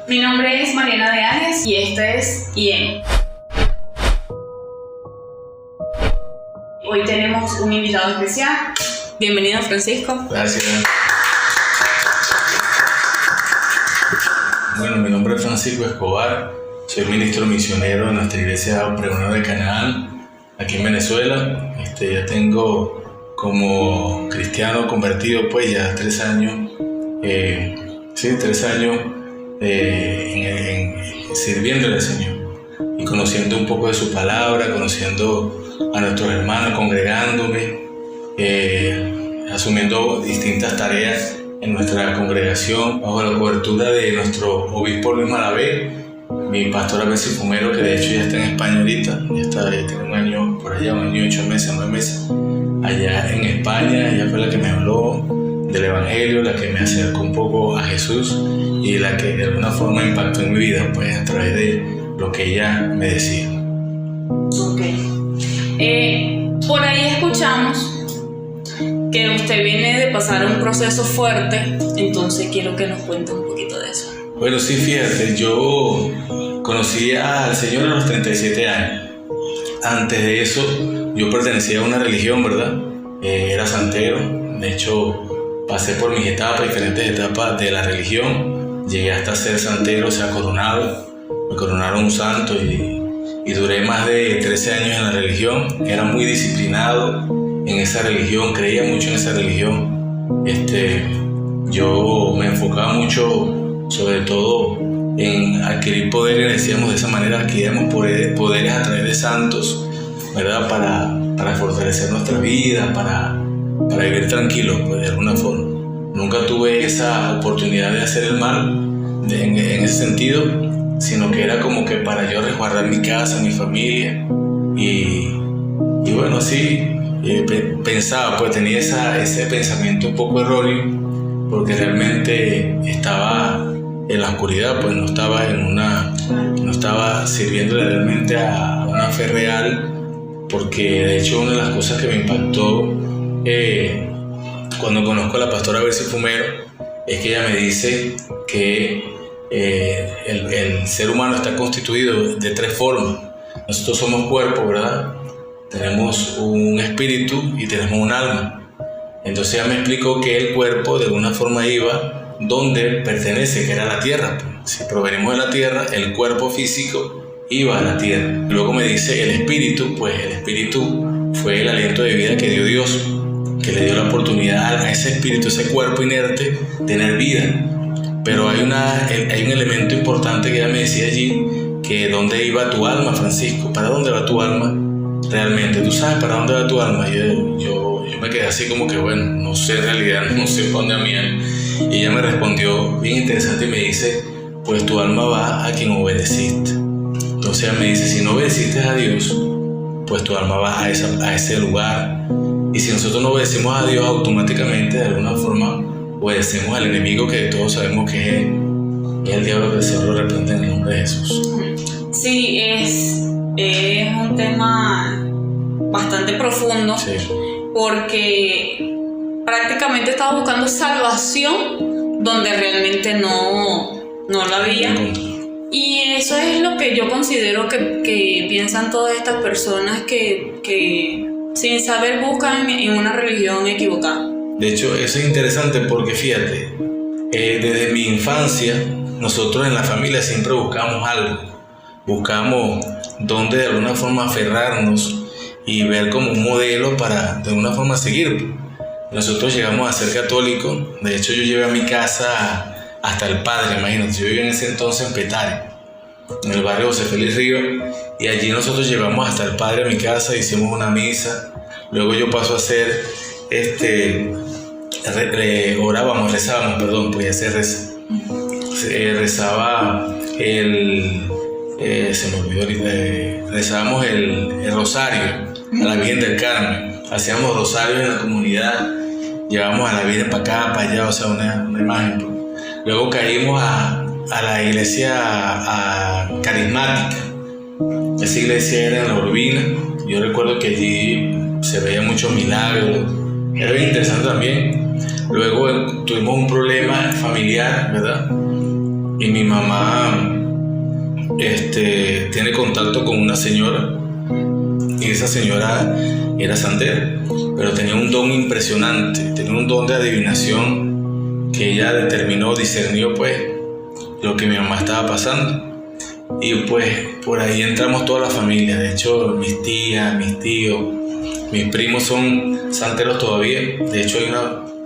Mi nombre es Mariana de Arias y este es IEM. Hoy tenemos un invitado especial. Bienvenido, Francisco. Gracias. Bueno, mi nombre es Francisco Escobar. Soy ministro misionero de nuestra iglesia Pregonero de Canaán, aquí en Venezuela. Ya tengo como cristiano convertido pues ya 3 años. 3 años sirviéndole al Señor y conociendo un poco de su palabra, conociendo a nuestros hermanos, congregándome, asumiendo distintas tareas en nuestra congregación bajo la cobertura de nuestro obispo Luis Malavé, mi pastora Bessie Fumero, que de hecho ya está en España ahorita, ya tiene un año por allá, 1 año, 8 meses, 9 meses allá en España. Ella fue la que me habló del Evangelio, la que me acercó un poco a Jesús y la que de alguna forma impactó en mi vida pues a través de lo que ella me decía. Ok. Por ahí escuchamos que usted viene de pasar un proceso fuerte, entonces quiero que nos cuente un poquito de eso. Bueno, sí, fíjate, yo conocí al Señor a los 37 años. Antes de eso, yo pertenecía a una religión, ¿verdad? Era santero. De hecho, pasé por mis etapas, diferentes etapas de la religión. Llegué hasta ser santero, o sea, coronado. Me coronaron un santo y duré más de 13 años en la religión. Era muy disciplinado en esa religión, creía mucho en esa religión. Yo me enfocaba mucho, sobre todo, en adquirir poderes, decíamos de esa manera, adquiríamos poderes a través de santos, ¿verdad? Para fortalecer nuestra vida, para vivir tranquilos, pues, de alguna forma. Nunca tuve esa oportunidad de hacer el mal en ese sentido, sino que era como que para yo resguardar mi casa, mi familia. Y bueno, sí, pensaba, pues tenía ese pensamiento un poco erróneo, porque realmente estaba en la oscuridad, pues no estaba sirviéndole realmente a una fe real, porque de hecho una de las cosas que me impactó cuando conozco a la pastora Bessie Fumero es que ella me dice que el ser humano está constituido de 3 formas. Nosotros somos cuerpo, ¿verdad? Tenemos un espíritu y tenemos un alma. Entonces ella me explicó que el cuerpo de alguna forma iba donde pertenece, que era la tierra. Si provenimos de la tierra, el cuerpo físico iba a la tierra. Luego me dice el espíritu, pues el espíritu fue el aliento de vida que dio Dios, que le dio la oportunidad a ese espíritu, ese cuerpo inerte, tener vida. Pero hay un elemento importante que ella me decía allí, que ¿dónde iba tu alma, Francisco? ¿Para dónde va tu alma realmente? ¿Tú sabes para dónde va tu alma? Yo me quedé así como que, bueno, no sé en realidad, no sé para dónde va mi alma. Y ella me respondió bien interesante y me dice, pues tu alma va a quien obedeciste. Entonces ella me dice, si no obedeciste a Dios, pues tu alma va a ese lugar. Y si nosotros no obedecemos a Dios, automáticamente de alguna forma obedecemos al enemigo, que todos sabemos que es el diablo, que el Señor lo reprende en el nombre de Jesús. Sí, es un tema bastante profundo, sí, porque prácticamente estaba buscando salvación donde realmente no la había. Y eso es lo que yo considero que piensan todas estas personas que sin saber buscan en una religión equivocada. De hecho, eso es interesante porque fíjate, desde mi infancia, nosotros en la familia siempre buscamos algo. Buscamos donde de alguna forma aferrarnos y ver como un modelo para de alguna forma seguir. Nosotros llegamos a ser católicos. De hecho, yo llevé a mi casa hasta el padre, imagínate. Yo vivía en ese entonces en Petare, en el barrio José Félix Ríos, y allí nosotros llevamos hasta el padre a mi casa, hicimos una misa. Luego yo paso a hacer rezábamos, pues ya se reza. Rezaba se me olvidó ahorita, rezábamos el rosario a la Virgen del Carmen. Hacíamos rosarios en la comunidad, llevamos a la Virgen para acá, para allá, o sea, una imagen. Luego caímos a la iglesia carismática. Esa iglesia era en La Urbina. Yo recuerdo que allí se veía muchos milagros. Era bien interesante también. Luego tuvimos un problema familiar, ¿verdad? y mi mamá tiene contacto con una señora, y esa señora era santera, pero tenía un don impresionante, tenía un don de adivinación que ella discernió pues lo que mi mamá estaba pasando. Y pues por ahí entramos toda la familia. De hecho, mis tías, mis tíos, mis primos son santeros todavía. De hecho,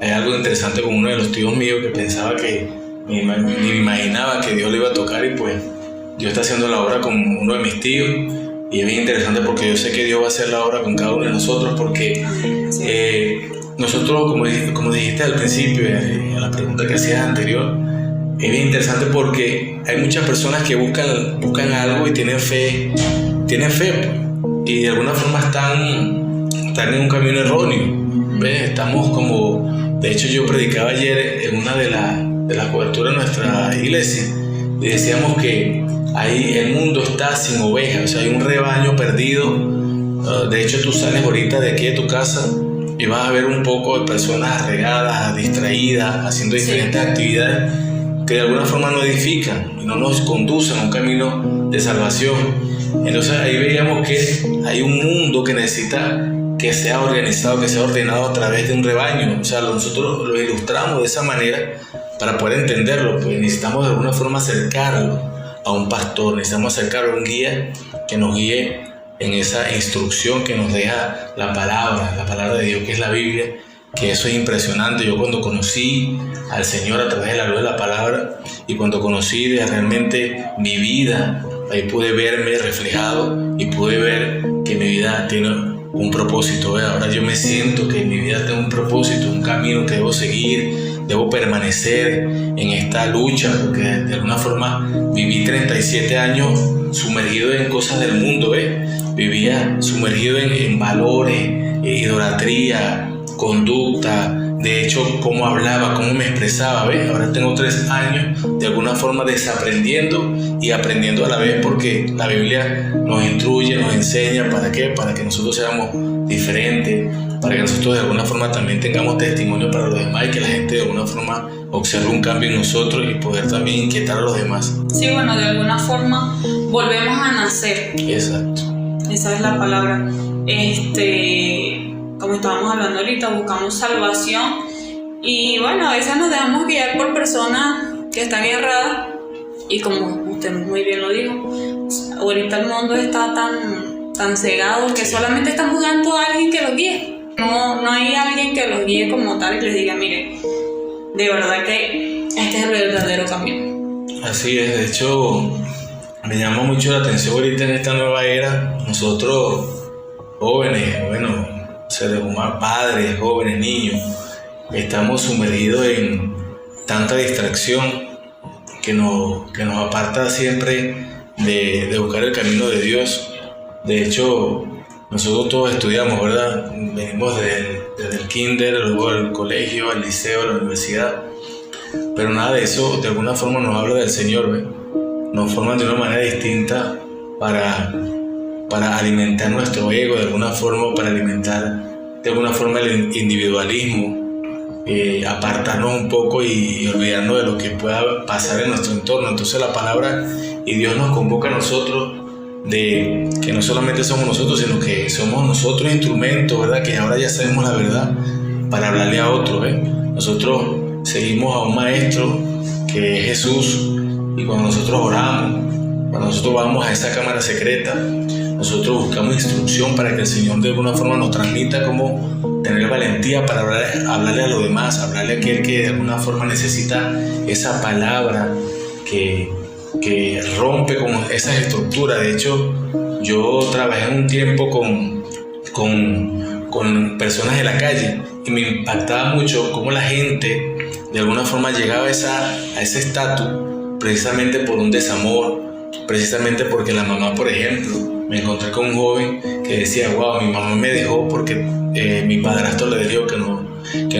hay algo interesante con uno de los tíos míos que pensaba que ni me imaginaba que Dios le iba a tocar, y pues Dios está haciendo la obra con uno de mis tíos. Y es bien interesante porque yo sé que Dios va a hacer la obra con cada uno de nosotros, porque nosotros, como dijiste al principio, en la pregunta que hacías anterior, es bien interesante porque hay muchas personas que buscan algo y tienen fe, y de alguna forma están en un camino erróneo. ¿Ves? Estamos como, de hecho yo predicaba ayer en una de las coberturas de nuestra iglesia, y decíamos que ahí el mundo está sin ovejas, o sea, hay un rebaño perdido. De hecho, tú sales ahorita de aquí de tu casa y vas a ver un poco de personas regadas, distraídas, haciendo diferentes actividades que de alguna forma no edifican y no nos conducen a un camino de salvación. Entonces ahí veíamos que hay un mundo que necesita que sea organizado, que sea ordenado a través de un rebaño. O sea, nosotros lo ilustramos de esa manera para poder entenderlo, pues necesitamos de alguna forma acercarlo a un pastor, necesitamos acercarlo a un guía que nos guíe en esa instrucción que nos deja la palabra de Dios, que es la Biblia, que eso es impresionante. Yo cuando conocí al Señor a través de la luz de la palabra, y cuando conocí de realmente mi vida, ahí pude verme reflejado y pude ver que mi vida tiene un propósito. Ahora yo me siento que mi vida tiene un propósito, un camino que debo seguir, debo permanecer en esta lucha, porque de alguna forma viví 37 años sumergido en cosas del mundo. Vivía sumergido en valores, idolatría, conducta, de hecho cómo hablaba, cómo me expresaba. Ahora tengo 3 años de alguna forma desaprendiendo y aprendiendo a la vez, porque la Biblia nos instruye, nos enseña. ¿Para qué? Para que nosotros seamos diferentes, para que nosotros de alguna forma también tengamos testimonio para los demás, y que la gente de alguna forma observe un cambio en nosotros y poder también inquietar a los demás. Sí, bueno, de alguna forma volvemos a nacer. Exacto. Esa es la palabra. Como estábamos hablando ahorita, buscamos salvación, y bueno, a veces nos dejamos guiar por personas que están erradas, y como usted muy bien lo dijo, ahorita el mundo está tan cegado que solamente están buscando a alguien que los guíe. No hay alguien que los guíe como tal y les diga, mire, de verdad que este es el verdadero camino. Así es. De hecho, me llama mucho la atención ahorita en esta nueva era, nosotros jóvenes, seres humanos, padres, jóvenes, niños, estamos sumergidos en tanta distracción que nos aparta siempre de buscar el camino de Dios. De hecho, nosotros todos estudiamos, ¿verdad? Venimos desde el kinder, luego al colegio, al liceo, a la universidad, pero nada de eso de alguna forma nos habla del Señor. Nos forman de una manera distinta para alimentar nuestro ego, de alguna forma, para alimentar de alguna forma el individualismo, apartarnos un poco y olvidarnos de lo que pueda pasar en nuestro entorno. Entonces la palabra y Dios nos convoca a nosotros, de que no solamente somos nosotros, sino que somos nosotros instrumentos, ¿verdad? Que ahora ya sabemos la verdad para hablarle a otros. Nosotros seguimos a un maestro que es Jesús, y cuando nosotros oramos, cuando nosotros vamos a esa cámara secreta, nosotros buscamos instrucción para que el Señor de alguna forma nos transmita cómo tener valentía para hablarle a los demás, hablarle a aquel que de alguna forma necesita esa palabra que rompe con esas estructuras. De hecho, yo trabajé un tiempo con personas de la calle, y me impactaba mucho cómo la gente de alguna forma llegaba a ese estatus precisamente por un desamor, precisamente porque la mamá, por ejemplo, me encontré con un joven que decía, wow, mi mamá me dejó porque mi padrastro le dijo que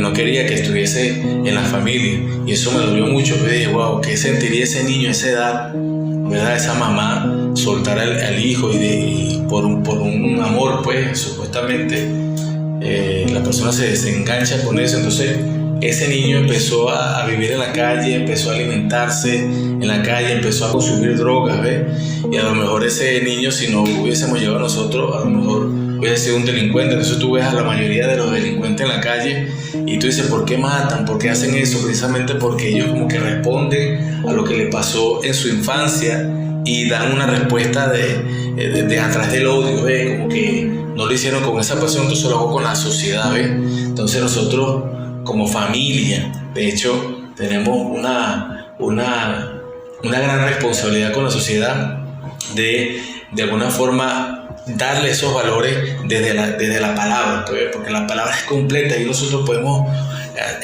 no quería que estuviese en la familia, y eso me dolió mucho. Yo dije, wow, ¿qué sentiría ese niño a esa edad, ¿verdad? Esa mamá soltar al hijo, y por un amor, pues supuestamente la persona se engancha con eso. Entonces ese niño empezó a vivir en la calle, empezó a alimentarse en la calle, empezó a consumir drogas, ¿ves? Y a lo mejor ese niño, si no hubiésemos llegado a nosotros, a lo mejor hubiese sido un delincuente. Entonces tú ves a la mayoría de los delincuentes en la calle y tú dices, ¿por qué matan? ¿Por qué hacen eso? Precisamente porque ellos como que responden a lo que les pasó en su infancia y dan una respuesta de atrás del odio, ¿ves? Como que no lo hicieron con esa pasión, entonces lo hago con la sociedad, ¿ves? Entonces nosotros como familia, de hecho, tenemos una gran responsabilidad con la sociedad de alguna forma darle esos valores desde la palabra, ¿ves? Porque la palabra es completa y nosotros podemos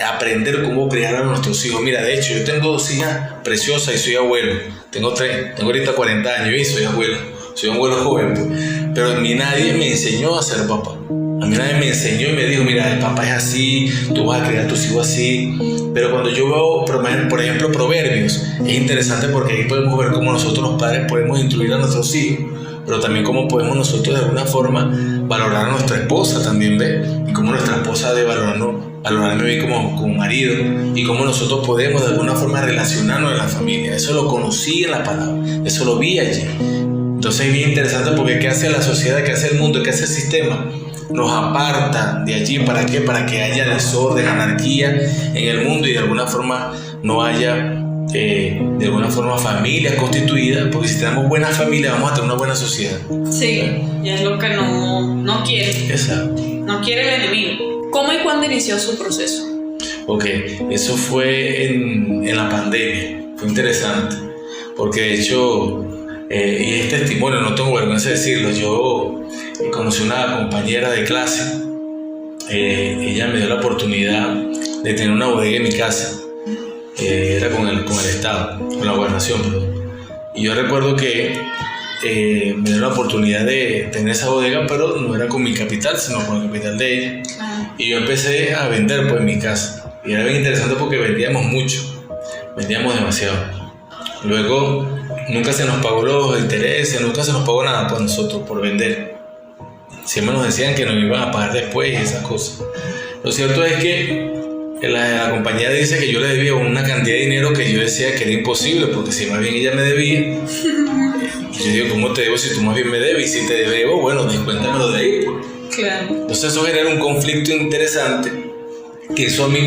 aprender cómo criar a nuestros hijos. Mira, de hecho, yo tengo 2 hijas preciosas y soy abuelo. Tengo ahorita 40 años y soy abuelo. Soy un abuelo joven, pues. Pero a mí nadie me enseñó a ser papá. A mí nadie me enseñó y me dijo, mira, el papá es así, tú vas a criar a tus hijos así. Pero cuando yo veo, por ejemplo, Proverbios, es interesante porque ahí podemos ver cómo nosotros los padres podemos instruir a nuestros hijos, pero también cómo podemos nosotros de alguna forma valorar a nuestra esposa también, ¿ves? Y cómo nuestra esposa debe valorarme a mí como marido, y cómo nosotros podemos de alguna forma relacionarnos en la familia. Eso lo conocí en la palabra, eso lo vi allí. Entonces es bien interesante porque ¿qué hace la sociedad? ¿Qué hace el mundo? ¿Qué hace el sistema? Nos aparta de allí. ¿Para qué? Para que haya desorden, anarquía en el mundo y de alguna forma no haya de alguna forma familias constituidas, porque si tenemos buenas familias vamos a tener una buena sociedad. Sí, y es lo que no quiere. Exacto. No quiere el enemigo. ¿Cómo y cuándo inició su proceso? Ok, eso fue en la pandemia. Fue interesante, porque de hecho, y es testimonio, no tengo vergüenza de decirlo, yo conocí una compañera de clase, ella me dio la oportunidad de tener una bodega en mi casa. Era con el Estado, con la gobernación, perdón. Y yo recuerdo que me dio la oportunidad de tener esa bodega, pero no era con mi capital, sino con el capital de ella. Y yo empecé a vender pues en mi casa. Y era bien interesante porque vendíamos mucho, vendíamos demasiado. Luego, nunca se nos pagó los intereses, nunca se nos pagó nada por nosotros, por vender. Siempre nos decían que nos iban a pagar después y esas cosas. Lo cierto es que la compañía dice que yo le debía una cantidad de dinero que yo decía que era imposible, porque si más bien ella me debía, yo digo, ¿cómo te debo si tú más bien me debes? Y si te debo, bueno, descuéntamelo de ahí. Claro. Entonces eso genera un conflicto interesante, que eso a mí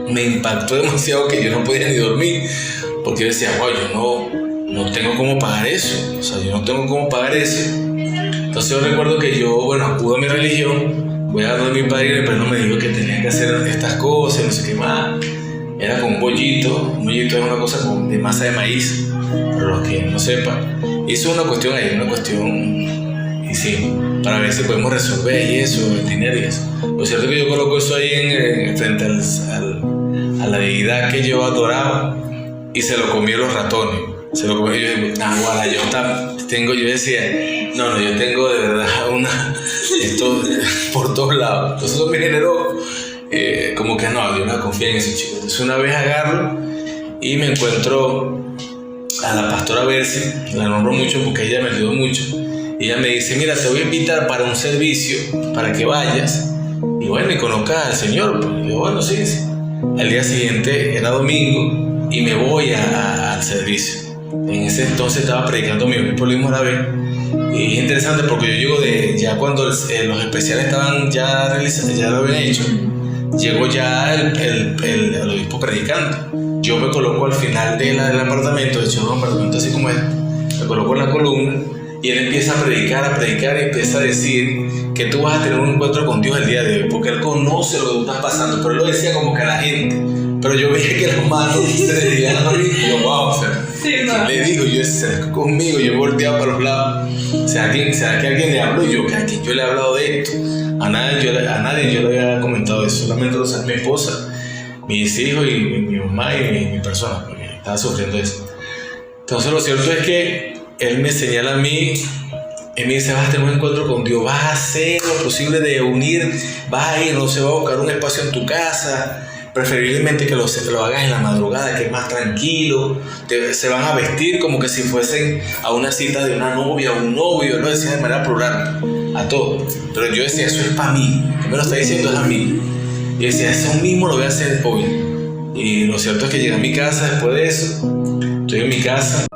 me impactó demasiado, que yo no podía ni dormir, porque yo decía, wow, yo no tengo cómo pagar eso, o sea, yo no tengo cómo pagar eso. Entonces yo recuerdo que yo, bueno, acudo a mi religión, voy a donde mi padre, pero no me dijo que tenía que hacer estas cosas, no sé qué más. Era con un bollito es una cosa de masa de maíz, para los que no sepan. Hizo una cuestión ahí, y sí, para ver si podemos resolver y eso, el dinero y eso. Lo cierto es que yo coloco eso ahí frente a la deidad que yo adoraba y se lo comí los ratones. Se lo comí, yo digo, yo decía, no, yo tengo de verdad esto por todos lados. Entonces eso me generó como que no, yo no confío en ese chico. Entonces una vez agarro y me encuentro a la pastora Bercy, la nombro mucho porque ella me ayudó mucho. Y ella me dice, mira, te voy a invitar para un servicio, para que vayas y bueno, y conozcas al Señor. Pues yo, bueno, sí. Al día siguiente era domingo y me voy al servicio. En ese entonces estaba predicando mi obispo Luis Moravé. Y es interesante porque yo llego ya cuando los especiales estaban ya realizados, ya lo habían hecho, llegó ya el obispo predicando. Yo me coloco al final del apartamento, de hecho un apartamento así como este, me coloco en la columna y él empieza a predicar y empieza a decir que tú vas a tener un encuentro con Dios el día de hoy, porque él conoce lo que tú estás pasando, pero él lo decía como que a la gente. Pero yo veía que las manos se le dirían a mí y yo, wow, o sea, sí, no. Le digo, yo se acercó conmigo, yo volteaba para los lados. ¿Será que alguien le habló? Y yo, ¿a quién yo le he hablado de esto? A nadie yo le había comentado eso, solamente mi esposa, mis hijos y mi mamá y mi persona, porque estaba sufriendo eso. Entonces lo cierto es que él me señala a mí, él me dice, vas a tener un encuentro con Dios, vas a hacer lo posible de unir, vas a ir, no se va a buscar un espacio en tu casa, preferiblemente que lo hagas en la madrugada, que es más tranquilo, se van a vestir como que si fuesen a una cita de una novia o un novio, lo decía de manera plural, a todo, pero yo decía, eso es para mí, que me lo está diciendo es a mí. Y decía, eso mismo lo voy a hacer hoy. Y lo cierto es que llegué a mi casa después de eso. Estoy en mi casa